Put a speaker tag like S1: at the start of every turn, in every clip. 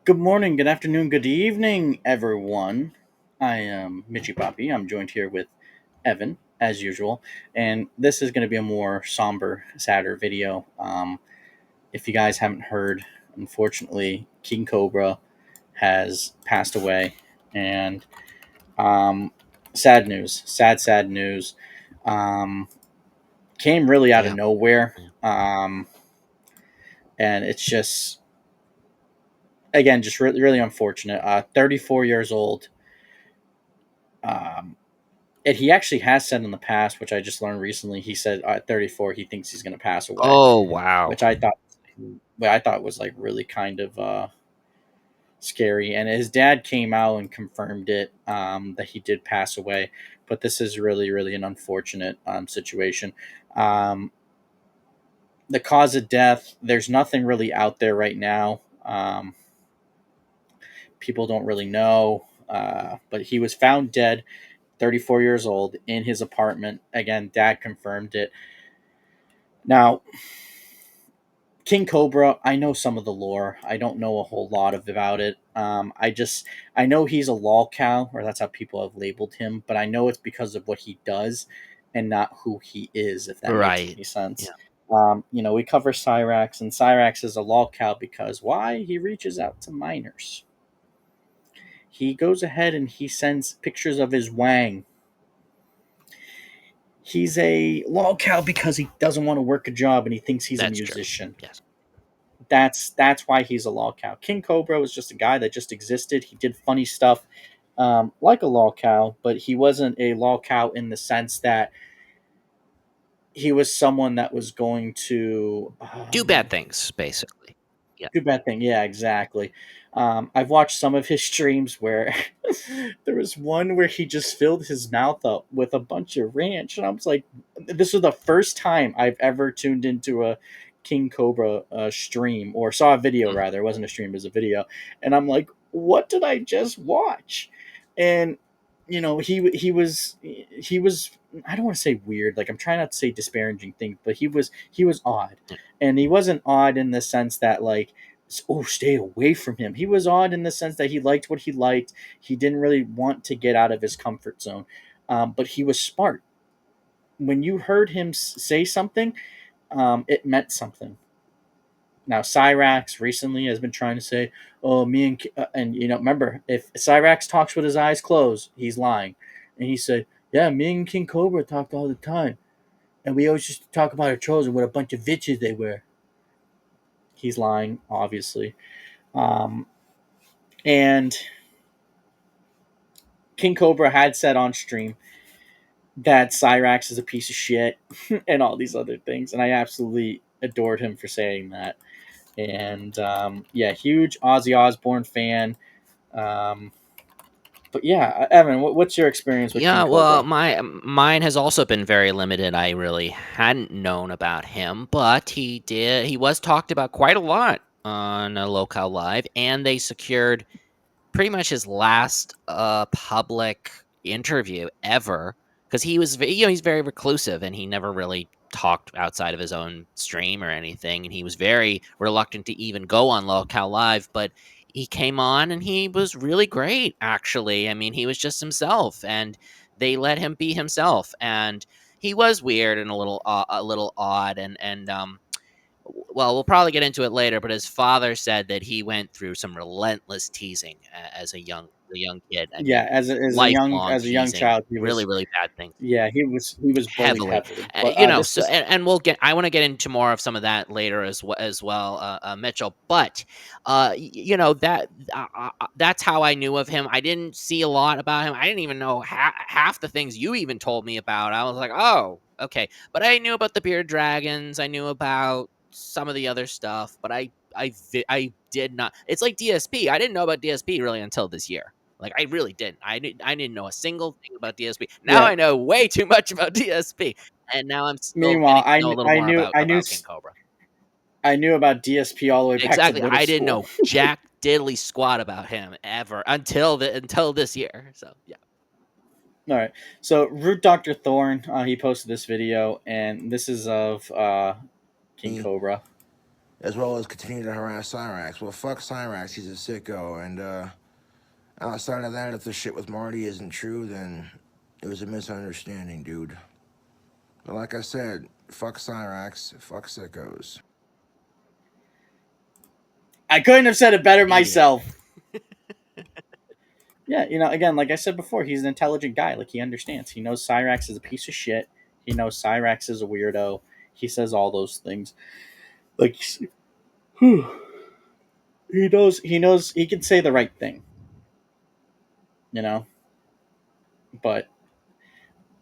S1: Good morning, good afternoon, good evening, everyone. I am Mitchy Poppy. I'm joined here with Evan, as usual, and this is going to be a more somber, sadder video. If you guys haven't heard, unfortunately, King Cobra has passed away, and um, sad news, sad news. Um, Came really out of
S2: Yeah.
S1: nowhere,
S2: Yeah.
S1: and it's just again just really unfortunate. 34 years old. Um, And he actually has said in the past, which I just learned recently, he said at 34 he thinks he's going to pass away,
S2: Oh, wow.
S1: which I thought was like really kind of scary. And his dad came out and confirmed it, that he did pass away. But this is really an unfortunate situation. Um, the cause of death, there's nothing really out there right now. People don't really know, but he was found dead, 34 years old, in his apartment. Again, dad confirmed it. Now, King Cobra, I know some of the lore. I don't know a whole lot about it. I know he's a lol cow, or that's how people have labeled him, but I know it's because of what he does and not who he is, if that makes
S2: Right.
S1: any sense.
S2: Yeah.
S1: We cover Cyrax, and Cyrax is a lol cow because why? He reaches out to minors. He goes ahead and he sends pictures of his wang. He's a lol cow because he doesn't want to work a job and he thinks he's a
S2: That's true.
S1: musician.
S2: Yes.
S1: That's why he's a lol cow. King Cobra was just a guy that just existed. He did funny stuff, like a lol cow, but he wasn't a lol cow in the sense that he was someone that was going to
S2: Do bad things, basically. Yeah.
S1: do bad thing. Yeah, exactly. I've watched some of his streams where there was one where he just filled his mouth up with a bunch of ranch, and I was like, this was the first time I've ever tuned into a King Cobra stream or saw a video
S2: Mhm.
S1: rather. It wasn't a stream, it was a video, and I'm like, what did I just watch? And he was I don't want to say weird. Like I'm trying not to say disparaging things, but he was odd,
S2: Yeah.
S1: and he wasn't odd in the sense that like stay away from him. He was odd in the sense that he liked what he liked. He didn't really want to get out of his comfort zone, but he was smart. When you heard him say something, it meant something. Now Cyrax recently has been trying to say, "Oh, me and remember, if Cyrax talks with his eyes closed, he's lying." And he said, "Yeah, me and King Cobra talked all the time, and we always used to talk about our trolls and what a bunch of bitches they were." He's lying, obviously. Um, and King Cobra had said on stream that Cyrax is a piece of shit and all these other things, and I absolutely adored him for saying that. And yeah, huge Ozzy Osbourne fan. Um, but yeah, Evan, what's your experience with King
S2: Yeah, well,
S1: Cobra?
S2: mine has also been very limited. I really hadn't known about him, but he was talked about quite a lot on Locale Live, and they secured pretty much his last public interview ever because he's very reclusive and he never really talked outside of his own stream or anything, and he was very reluctant to even go on Locale Live, but he came on and he was really great, actually. I mean, he was just himself, and they let him be himself, and he was weird and a little odd, and well, we'll probably get into it later, but his father said that he went through some relentless teasing as a young kid. I
S1: Yeah,
S2: mean, lifelong
S1: as a young
S2: teasing,
S1: child, he
S2: really,
S1: was
S2: really bad things,
S1: yeah he was bullied
S2: heavily.
S1: heavily. But this
S2: So,
S1: is
S2: and we'll get. I want to get into more of some of that later as well, Mitchell. But that's how I knew of him. I didn't see a lot about him. I didn't even know half the things you even told me about. I was like, oh, okay. But I knew about the bearded dragons. I knew about some of the other stuff, but I did not. It's like DSP. I didn't know about DSP really until this year. Like I really didn't. I didn't know a single thing about DSP. Now
S1: yeah.
S2: I know way too much about DSP, and now I'm still
S1: Meanwhile,
S2: getting to know a little more about King Cobra.
S1: I knew about DSP all the way back to
S2: Exactly.
S1: middle
S2: I didn't
S1: school.
S2: know jack diddly squat about him ever until this year. So yeah.
S1: All right. So Root Doctor Thorn, he posted this video, and this is of King
S2: Mm.
S1: Cobra.
S3: as well as continue to harass Cyrax. Well, fuck Cyrax, he's a sicko. And outside of that, if the shit with Marty isn't true, then it was a misunderstanding, dude. But like I said, fuck Cyrax, fuck sickos.
S1: I couldn't have said it better
S2: Yeah.
S1: myself. Yeah, again, like I said before, he's an intelligent guy. Like, he understands. He knows Cyrax is a piece of shit. He knows Cyrax is a weirdo. He says all those things. Like, whew, he knows. He knows. He can say the right thing. You know, but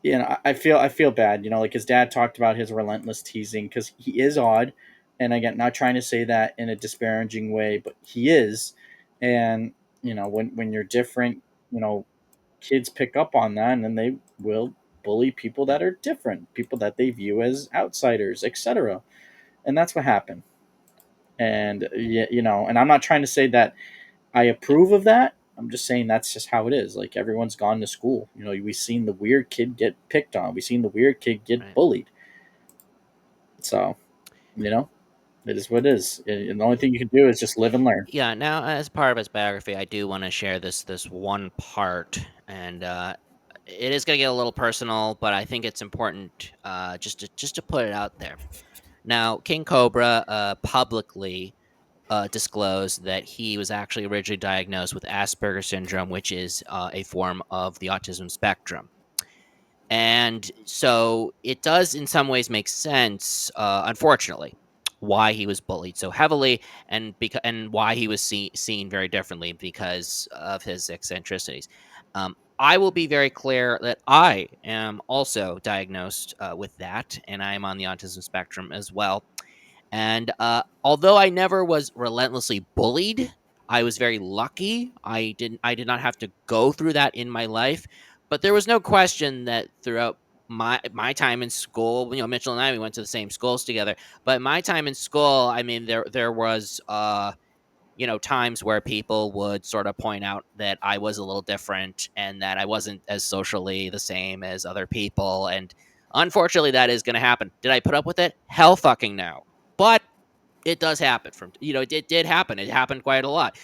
S1: I feel bad. Like his dad talked about his relentless teasing because he is odd, and again, not trying to say that in a disparaging way, but he is, and when you're different, kids pick up on that, and then they will bully people that are different, people that they view as outsiders, etc. And that's what happened. And yeah, and I'm not trying to say that I approve of that. I'm just saying that's just how it is. Like, everyone's gone to school. We've seen the weird kid get picked on. We've seen the weird kid get
S2: Right.
S1: bullied. So, you know, it is what it is. And the only thing you can do is just live and learn.
S2: Yeah. Now, as part of his biography, I do want to share this one part, and it is going to get a little personal, but I think it's important just to put it out there. Now, King Cobra publicly disclosed that he was actually originally diagnosed with Asperger's syndrome, which is a form of the autism spectrum. And so it does, in some ways, make sense, unfortunately, why he was bullied so heavily, and why he was seen very differently because of his eccentricities. I will be very clear that I am also diagnosed with that, and I am on the autism spectrum as well. And although I never was relentlessly bullied, I was very lucky. I did not have to go through that in my life. But there was no question that throughout my time in school, Mitchell and I, we went to the same schools together. But my time in school, I mean, there was times where people would sort of point out that I was a little different and that I wasn't as socially the same as other people. And unfortunately, that is going to happen. Did I put up with it? Hell fucking no. But it does happen it did happen. It happened quite a lot.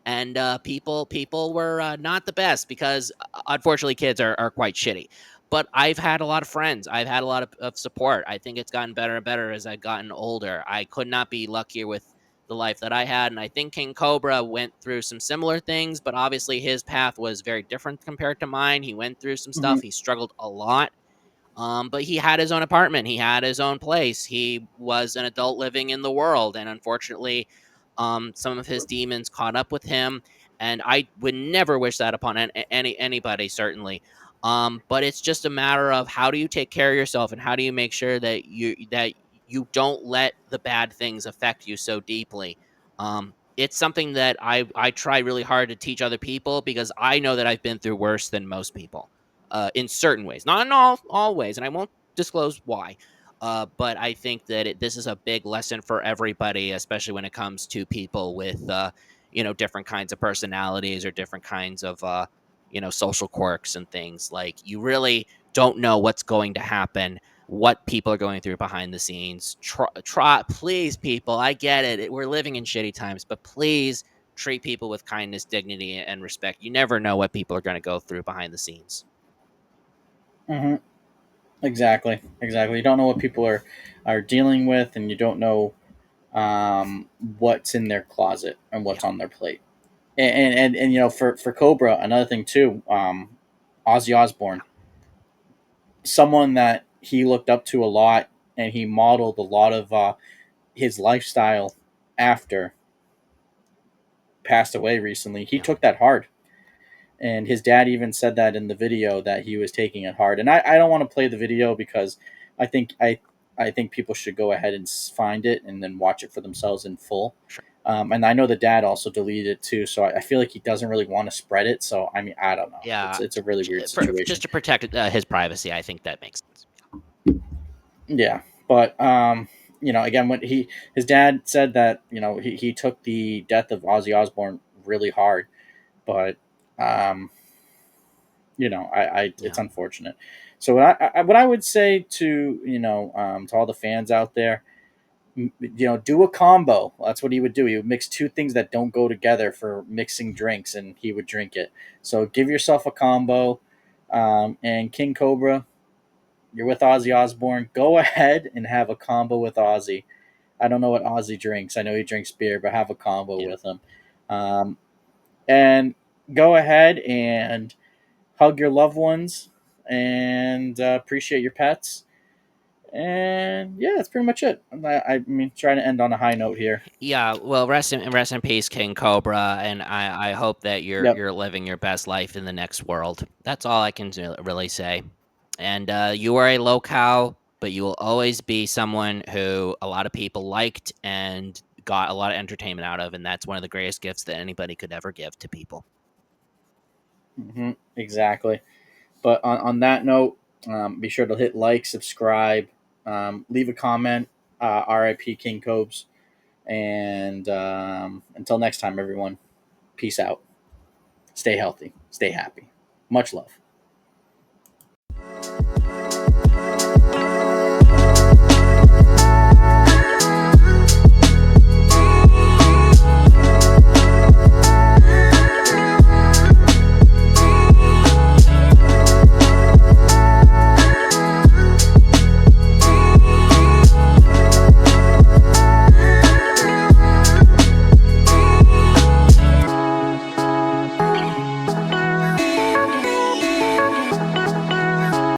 S2: And people were not the best because unfortunately kids are quite shitty. But I've had a lot of friends. I've had a lot of support. I think it's gotten better and better as I've gotten older. I could not be luckier with the life that I had. And I think King Cobra went through some similar things, but obviously his path was very different compared to mine. He went through some
S1: Hmm.
S2: stuff. He struggled a lot. But he had his own apartment. He had his own place. He was an adult living in the world, and unfortunately, some of his demons caught up with him. And I would never wish that upon anybody, certainly. But it's just a matter of how do you take care of yourself, and how do you make sure that you don't let the bad things affect you so deeply. It's something that I try really hard to teach other people because I know that I've been through worse than most people in certain ways, not in all ways, and I won't disclose why. But I think that this is a big lesson for everybody, especially when it comes to people with different kinds of personalities or different kinds of social quirks and things. Like, you really don't know what's going to happen, what people are going through behind the scenes. Please, people, I get it. We're living in shitty times, but please treat people with kindness, dignity, and respect. You never know what people are going to go through behind the scenes.
S1: Hmm. Exactly. Exactly. You don't know what people are dealing with, and you don't know what's in their closet and
S2: Yeah,
S1: what's on their plate. And for Cobra, another thing too, Ozzy
S2: yeah,
S1: Osbourne, someone that he looked up to a lot, and he modeled a lot of his lifestyle after, passed away recently. He
S2: yeah,
S1: took that hard, and his dad even said that in the video that he was taking it hard. And I don't want to play the video because I think I I think people should go ahead and find it and then watch it for themselves in full.
S2: sure.
S1: And I know the dad also deleted it too, so I feel like he doesn't really want to spread it. So I mean, I don't know. It's
S2: Yeah,
S1: it's a really weird
S2: just
S1: situation.
S2: to protect his privacy, I think that makes sense.
S1: Yeah, but again, when his dad said that he took the death of Ozzy Osbourne really hard, but um, it's
S2: Yeah,
S1: unfortunate. So what I would say to to all the fans out there, Do a combo. That's what he would do. He would mix two things that don't go together for mixing drinks, and he would drink it. So give yourself a combo. And King Cobra, you're with Ozzy Osbourne. Go ahead and have a combo with Ozzy. I don't know what Ozzy drinks. I know he drinks beer, but have a combo
S2: Yeah.
S1: with him. Um, and go ahead and hug your loved ones and appreciate your pets. And yeah, that's pretty much it. I mean, trying to end on a high note here.
S2: Yeah, well, rest in peace, King Cobra, and I hope that
S1: Yep.
S2: you're living your best life in the next world. That's all I can really say. And you are a locale, but you will always be someone who a lot of people liked and got a lot of entertainment out of, and that's one of the greatest gifts that anybody could ever give to people.
S1: Exactly. But on that note, be sure to hit like, subscribe, leave a comment. RIP King Cobes. And until next time, everyone, peace out. Stay healthy. Stay happy. Much love.